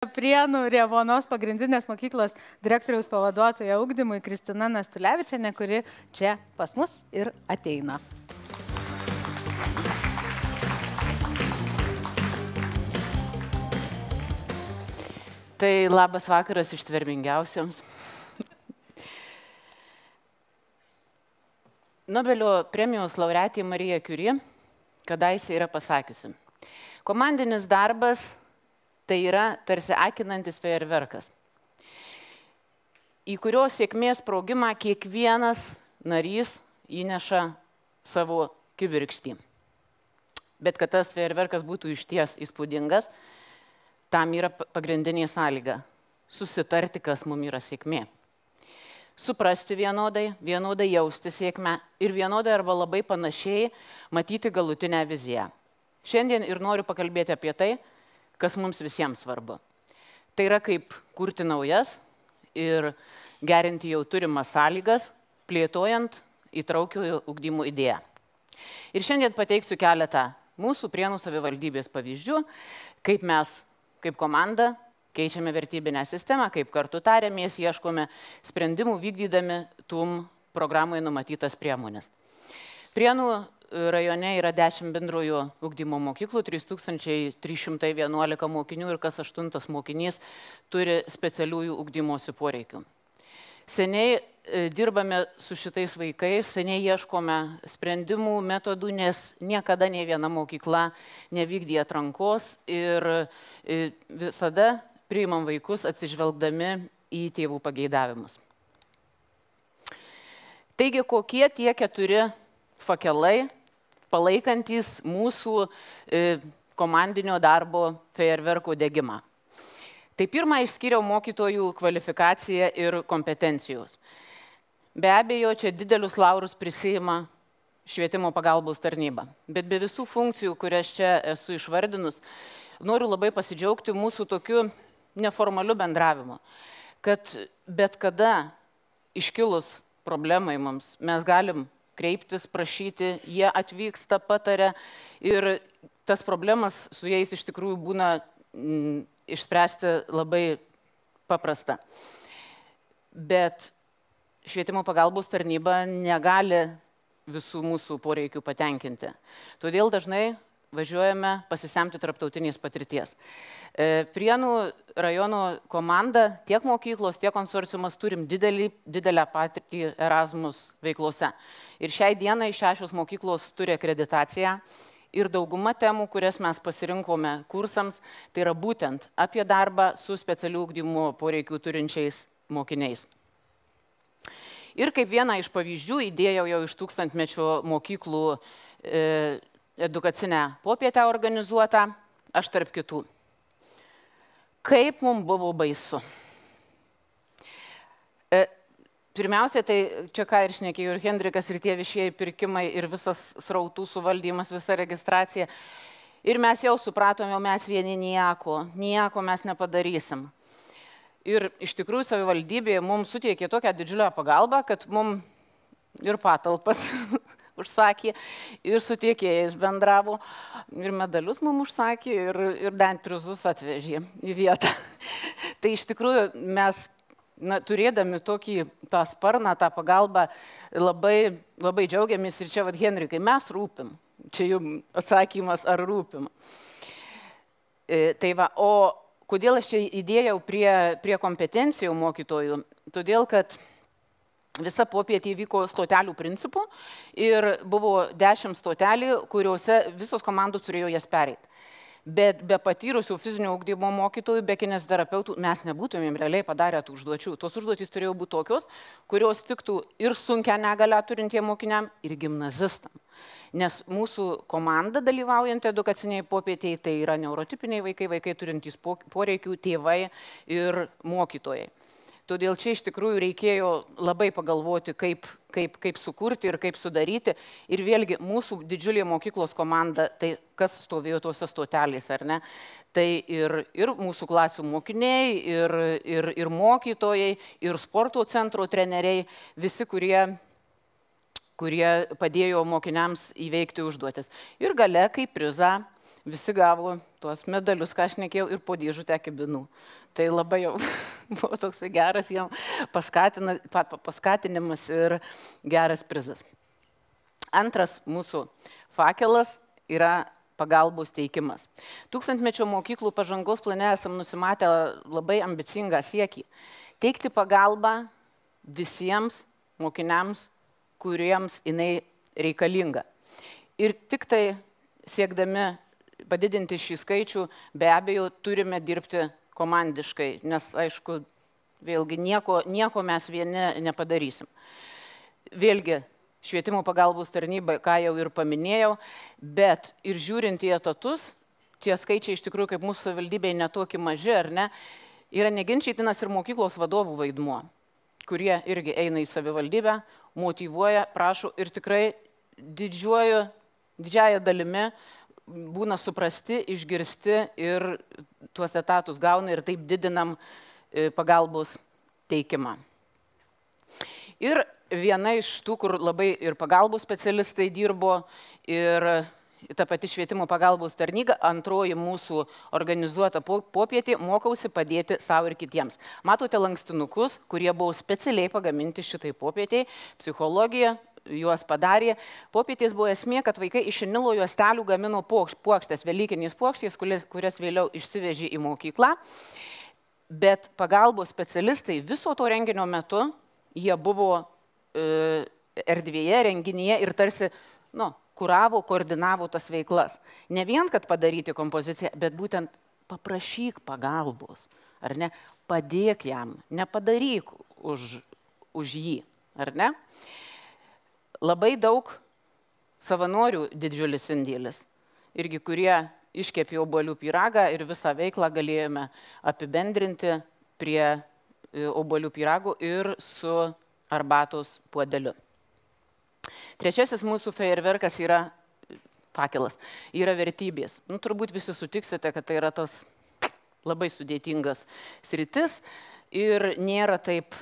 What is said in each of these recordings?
Prienų Rievonos pagrindinės mokyklos direktoriaus pavaduotoja ugdymui Kristina Nastulevičienė, kuri čia pas mus ir ateina. Tai labas vakaras ištvermingiausiams. Nobelio premijos laureatė Marija Kiuri kadaise yra pasakiusi: komandinis darbas tai yra tarsi akinantis fejerverkas, į kurio sėkmės sprogimą kiekvienas narys įneša savo kibirkštį. Bet kad tas fejerverkas būtų išties įspūdingas, tam yra pagrindinė sąlyga – susitarti, kas mums yra sėkmė. Suprasti vienodai jausti sėkmę ir vienodai arba labai panašiai matyti galutinę viziją. Šiandien ir noriu pakalbėti apie tai, kas mums visiems svarbu. Tai yra kaip kurti naujas ir gerinti jau turimas sąlygas, plėtojant įtraukiojo ugdymo idėją. Ir šiandien pateiksiu keletą mūsų Prienų savivaldybės pavyzdžių, kaip mes, kaip komanda, keičiame vertybinę sistemą, kaip kartu tariamės, ieškome sprendimų vykdydami TUM programoje numatytas priemonės. Prienų rajone yra 10 bendrojo ugdymo mokyklų, 3311 mokinių ir kas 8 mokinys turi specialiųjų ugdymosi poreikių. Seniai dirbame su šitais vaikais, seniai ieškome sprendimų, metodų, nes niekada nei viena mokykla nevykdė atrankos ir visada priimam vaikus atsižvelgdami į tėvų pageidavimus. Taigi, kokie tie 4 fakelai palaikantis mūsų komandinio darbo fejerverko degimą? Tai pirmą išskyriau mokytojų kvalifikaciją ir kompetencijos. Be abejo, čia didelius laurus prisiima švietimo pagalbos tarnyba. Bet be visų funkcijų, kurias čia esu išvardinus, noriu labai pasidžiaugti mūsų tokiu neformaliu bendravimu, kad bet kada iškilus problemai mums mes galim kreiptis, prašyti, jie atvyksta, pataria ir tas problemas su jais iš tikrųjų būna išspręsti labai paprasta. Bet švietimo pagalbos tarnyba negali visų mūsų poreikių patenkinti. Todėl dažnai važiuojame pasisemti tarptautinės patirties. Prienų rajono komanda, tiek mokyklos, tiek konsorciumas turim didelę patirtį Erasmus veiklose. Ir šiai dienai 6 mokyklos turi akreditaciją ir dauguma temų, kurias mes pasirinkome kursams, tai yra būtent apie darbą su specialių ugdymo poreikių turinčiais mokiniais. Ir kaip vieną iš pavyzdžių įdėjau jau iš tūkstantmečio mokyklų edukacinę popietę organizuotą, aš tarp kitų. Kaip mums buvo baisu. Pirmiausia, tai čia ką ir šnekėjo ir Hendrikas, ir tie viešieji pirkimai, ir visas srautų suvaldymas, visa registracija. Ir mes jau supratome, mes vieni nieko mes nepadarysim. Ir iš tikrųjų savivaldybė mums suteikė tokią didžiulę pagalbą, kad mums ir patalpas užsakė, ir su tiekėjais bendravo, ir medalius mums užsakė, ir bent prizus atvežė į vietą. Tai iš tikrųjų mes, turėdami tokį tą sparną, tą pagalbą, labai džiaugiamės ir čia, Henrikai, mes rūpim. Čia jums atsakymas, ar rūpim. Tai va, o kodėl aš čia įdėjau prie kompetencijų mokytojų? Todėl, kad visa popietė vyko stotelių principu ir buvo 10 stotelių, kuriuose visos komandos turėjo jas pereiti. Bet be patyrusių fizinio ugdymo mokytojų, be kineziterapeutų mes nebūtumėm realiai padarę tų užduočių. Tos užduotys turėjo būti tokios, kurios tiktų ir sunkia negalią turintiem mokiniam, ir gimnazistam. Nes mūsų komanda dalyvaujant edukaciniai popietėjai, tai yra neurotipiniai vaikai turintys poreikių, tėvai ir mokytojai. Todėl čia iš tikrųjų reikėjo labai pagalvoti, kaip sukurti ir kaip sudaryti. Ir vėlgi mūsų didžiulė mokyklos komanda, tai kas stovėjo tose stotelės, ar ne? Tai ir mūsų klasių mokiniai, ir mokytojai, ir sporto centro treneriai, visi, kurie padėjo mokiniams įveikti užduotis. Ir gale, kaip prizą, visi gavo tuos medalius, ką aš nekėjau, ir po dėžutę kibinų. Tai labai jau buvo toks geras jam paskatinimas ir geras prizas. Antras mūsų fakelas yra pagalbos teikimas. Tūkstantmečio mokyklų pažangos plane esam nusimatę labai ambicingą siekį. Teikti pagalbą visiems mokiniams, kuriems jinai reikalinga. Ir tik tai siekdami padidinti šį skaičių, be abejo, turime dirbti komandiškai, nes, aišku, vėlgi nieko mes vieni nepadarysim. Vėlgi, švietimo pagalbos tarnyba, ką jau ir paminėjau, bet ir žiūrint į etatus, tie skaičiai iš tikrųjų, kaip mūsų savivaldybėje netokie maži, ar ne, yra neginčytinas ir mokyklos vadovų vaidmuo, kurie irgi eina į savivaldybę, motyvuoja, prašo ir tikrai didžiąją dalimi būna suprasti, išgirsti ir tuos etatus gauna ir taip didinam pagalbos teikimą. Ir viena iš tų, kur labai ir pagalbos specialistai dirbo, ir ta pati švietimo pagalbos tarnyba, antroji mūsų organizuota popietė, mokausi padėti savo ir kitiems. Matote lankstinukus, kurie buvo specialiai pagaminti šitai popietėjai, psichologija juos padarė. Popietės buvo esmė, kad vaikai iš vinilo juostelių gamino puokštės, velykinės puokštės, kurias vėliau išsivežė į mokyklą. Bet pagalbos specialistai viso to renginio metu, jie buvo erdvėje, renginyje ir tarsi, kuravo, koordinavo tas veiklas. Ne vien, kad padaryti kompoziciją, bet būtent paprašyk pagalbos, ar ne, padėk jam, nepadaryk už jį, ar ne. Labai daug savanorių didžiulis indėlis, irgi kurie iškepė obuolių pyragą ir visą veiklą galėjome apibendrinti prie obuolių pyragų ir su arbatos puodeliu. Trečiasis mūsų fejerverkas yra fakelas, yra vertybės. Turbūt visi sutiksite, kad tai yra tas labai sudėtingas sritis ir nėra taip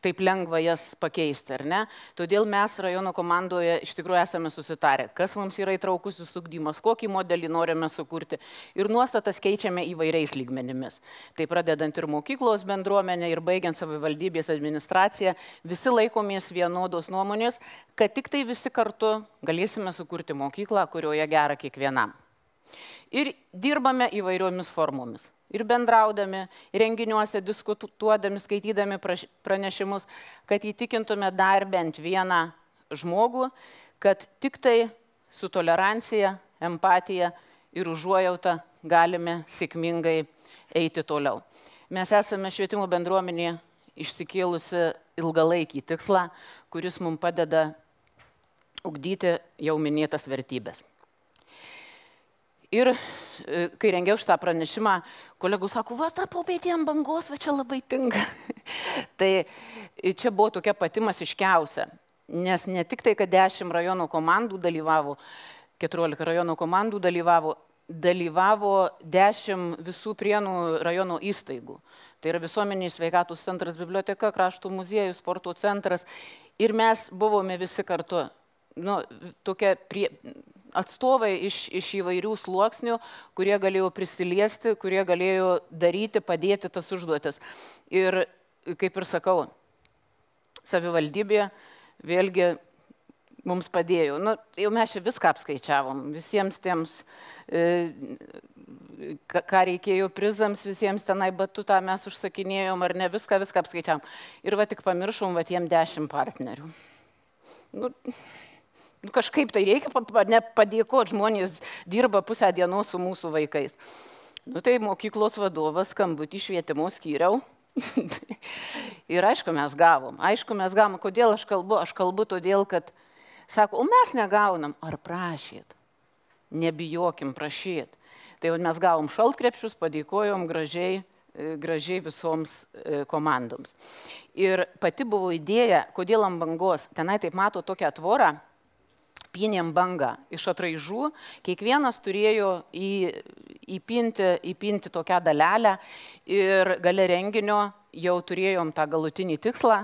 lengva jas pakeisti, ar ne? Todėl mes rajono komandoje iš tikrųjų esame susitarę, kas mums yra įtraukusis ugdymas, kokį modelį norime sukurti ir nuostatas keičiame įvairiais lygmenimis. Tai pradedant ir mokyklos bendruomenę ir baigiant savivaldybės administraciją, visi laikomės vienodos nuomonės, kad tik tai visi kartu galėsime sukurti mokyklą, kurioje gera kiekvienam. Ir dirbame įvairiomis formomis. Ir bendraudami, renginiuose, diskutuodami, skaitydami pranešimus, kad įtikintume dar bent vieną žmogų, kad tik tai su tolerancija, empatija ir užuojauta galime sėkmingai eiti toliau. Mes esame švietimo bendruomenė išsikėlusi ilgalaikį tikslą, kuris mums padeda ugdyti jau minėtas vertybės. Ir kai rengiau šitą pranešimą, kolegų sako, va, ta popietė ant bangos, va, čia labai tinka. Tai čia buvo tokia pati masiškiausia, nes ne tik tai, kad 10 rajono komandų dalyvavo, 14 rajono komandų dalyvavo 10 visų Prienų rajono įstaigų. Tai yra visuomenės sveikatos centras, biblioteka, krašto muziejus, sporto centras. Ir mes buvome visi kartu, tokie atstovai iš įvairių sluoksnių, kurie galėjo prisiliesti, kurie galėjo daryti, padėti tas užduotis. Ir, kaip ir sakau, savivaldybė vėlgi mums padėjo. Jau mes čia viską apskaičiavom, visiems tiems, ką reikėjo prizams, visiems tenai batutą mes užsakinėjom, ar ne, viską apskaičiavom. Ir va tik pamiršom, va tiem 10 partnerių. Kažkaip tai reikia padėkoti, žmonės dirba pusę dienos su mūsų vaikais. Tai mokyklos vadovas skambutį švietimo skyriau. Ir aišku, mes gavom. Kodėl aš kalbu? Aš kalbu todėl, kad sako, o mes negaunam. Ar prašyt? Nebijokim prašyt. Tai mes gavom šaltkrepšius, padėkojom gražiai visoms komandoms. Ir pati buvo idėja, kodėl ant bangos. Tenai taip mato tokią tvorą, pynėm bangą iš atraižų, kiekvienas turėjo įpinti tokią dalelę ir gale renginio jau turėjom tą galutinį tikslą,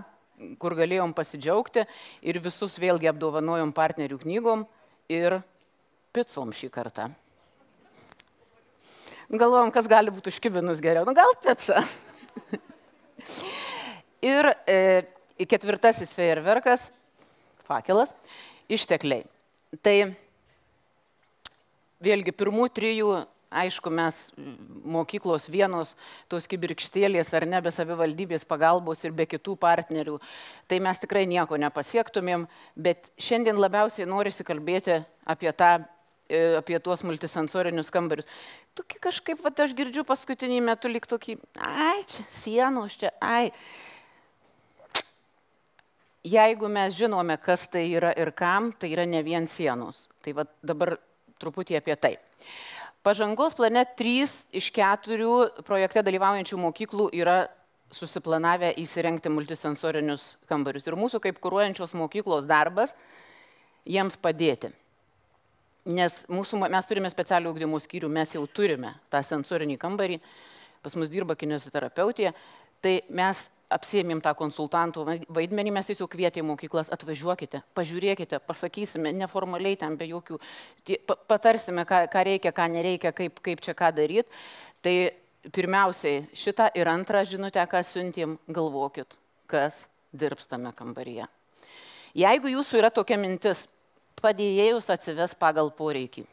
kur galėjom pasidžiaugti ir visus vėlgi apdovanojom partnerių knygom ir picom šį kartą. Galvojom, kas gali būti užkibinus geriau. Nu, gal pica. Ir ketvirtasis fejerverkas, fakelas, ištekliai. Tai vėlgi pirmų trijų, aišku, mes mokyklos vienos, tos kibirkštėlės ar ne, be savivaldybės pagalbos ir be kitų partnerių, tai mes tikrai nieko nepasiektumėm, bet šiandien labiausiai norisi kalbėti apie tuos multisensorinius kambarius. Tokį kažkaip, aš girdžiu paskutinį metu lyg tokį, čia sienos, čia, Jeigu mes žinome, kas tai yra ir kam, tai yra ne vien sienos. Tai dabar truputį apie tai. Pažangos plane 3 iš 4 projekte dalyvaujančių mokyklų yra susiplanavę įsirengti multisensorinius kambarius. Ir mūsų kaip kuruojančios mokyklos darbas jiems padėti. Nes mes turime specialių ugdymo skyrių, mes jau turime tą sensorinį kambarį, pas mus dirba kineziterapeutė, tai mes apsiėmėm tą konsultantų vaidmenį, mes tiesiog kvietėm mokyklas, atvažiuokite, pažiūrėkite, pasakysime neformaliai ten be jokių, patarsime, ką reikia, ką nereikia, kaip čia ką daryti. Tai pirmiausiai šitą ir antrą žinutę, ką siuntėm, galvokit, kas dirbs tame kambaryje. Jeigu jūsų yra tokia mintis, padėjėjus atsives pagal poreikį.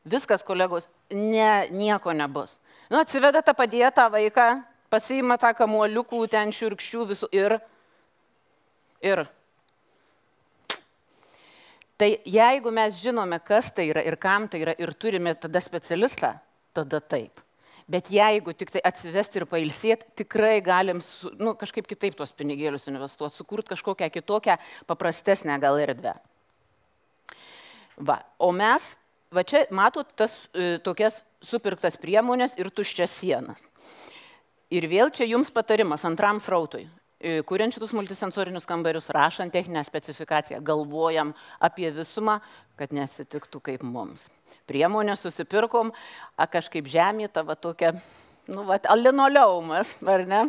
Viskas, kolegos, nieko nebus. Nu, atsiveda tą padėtą vaiką, pasiima tą kamuoliukų, ten šiurkščių visų ir. Tai jeigu mes žinome, kas tai yra ir kam tai yra ir turime tada specialistą, tada taip. Bet jeigu tik tai atsivesti ir pailsėti, tikrai galim kažkaip kitaip tuos pinigėlius investuoti, sukurti kažkokią kitokią paprastesnę gal erdvę. O mes, čia matot tas tokias supirktas priemonės ir tuščias sienas. Ir vėl čia jums patarimas antram srautui. Kuriant šitus multisensorinius kambarius, rašant techninę specifikaciją, galvojam apie visumą, kad nesitiktų kaip mums. Priemonę susipirkom, kažkaip žemėta, tokia, linoleumas, ar ne?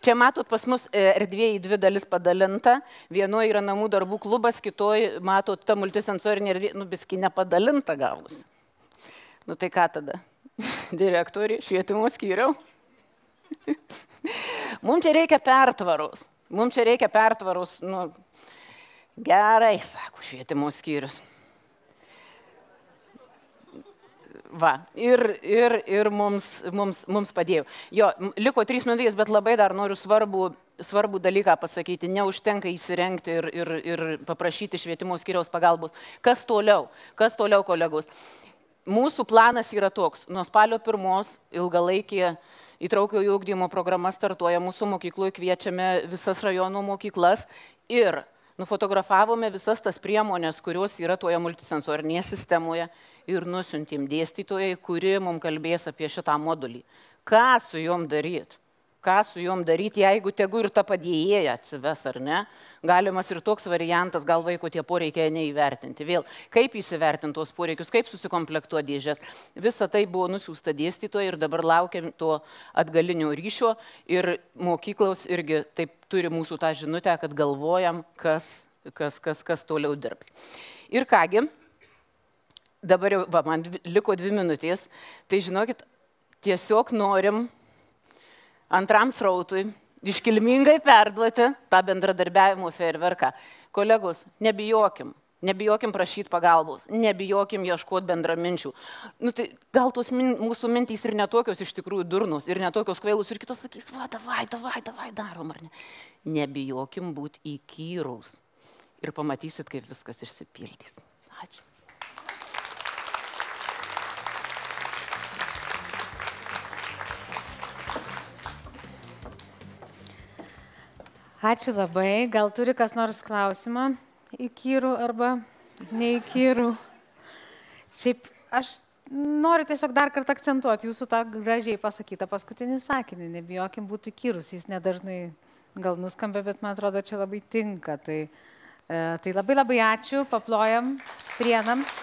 Čia matot pas mus erdvė į 2 dalis padalinta. Vienoje yra namų darbų klubas, kitoje matot ta multisensorinė erdvė, biski nepadalinta gavus. Tai ką tada? Direktorė, švietimo skyriau. Mums čia reikia pertvaros. Gerai, sako švietimo skyrius. Ir mums padėjo. Jo, liko 3 minutės, bet labai dar noriu svarbų dalyką pasakyti. Neužtenka įsirengti ir paprašyti švietimo skyriaus pagalbos. Kas toliau, kolegos? Mūsų planas yra toks. Nuo spalio 1 ilgalaikė įtraukiojo ugdymo programa startuoja mūsų mokykloje, kviečiame visas rajono mokyklas ir nufotografavome visas tas priemonės, kurios yra toje multisensorinėje sistemoje ir nusiuntėm dėstytojai, kuri mums kalbės apie šitą modulį. Ką su jom daryti? Jeigu tegu ir ta padėjėja atsives ar ne, galimas ir toks variantas, gal vaiko tie poreikiai neįvertinti. Vėl, kaip įsivertinti tos poreikius, kaip susikomplektuoti dėžės. Visa tai buvo nusiųsta dėstytojai ir dabar laukiam to atgalinio ryšio ir mokyklos irgi taip turi mūsų tą žinutę, kad galvojam, kas toliau dirbs. Ir kągi, dabar jau, man liko 2 minutės, tai žinokit, tiesiog norim antram srautui iškilmingai perduoti tą bendradarbiavimo fejerverką. Kolegos, nebijokim prašyti pagalbos, nebijokim ieškoti bendraminčių. Tai gal tos mūsų mintys ir netokios iš tikrųjų durnos, ir netokios kvailus, ir kitos sakys, davai, darom, ar ne. Nebijokim būti įkyrūs ir pamatysit, kaip viskas išsipildys. Ačiū. Ačiū labai. Gal turi kas nors klausimą įkyrų arba neįkyrų? Šiaip aš noriu tiesiog dar kartą akcentuoti jūsų tą gražiai pasakytą paskutinį sakinį. Nebijokim būti įkyrus. Jis nedažnai gal nuskambia, bet man atrodo, čia labai tinka. Tai labai ačiū. Paplojam Prienams.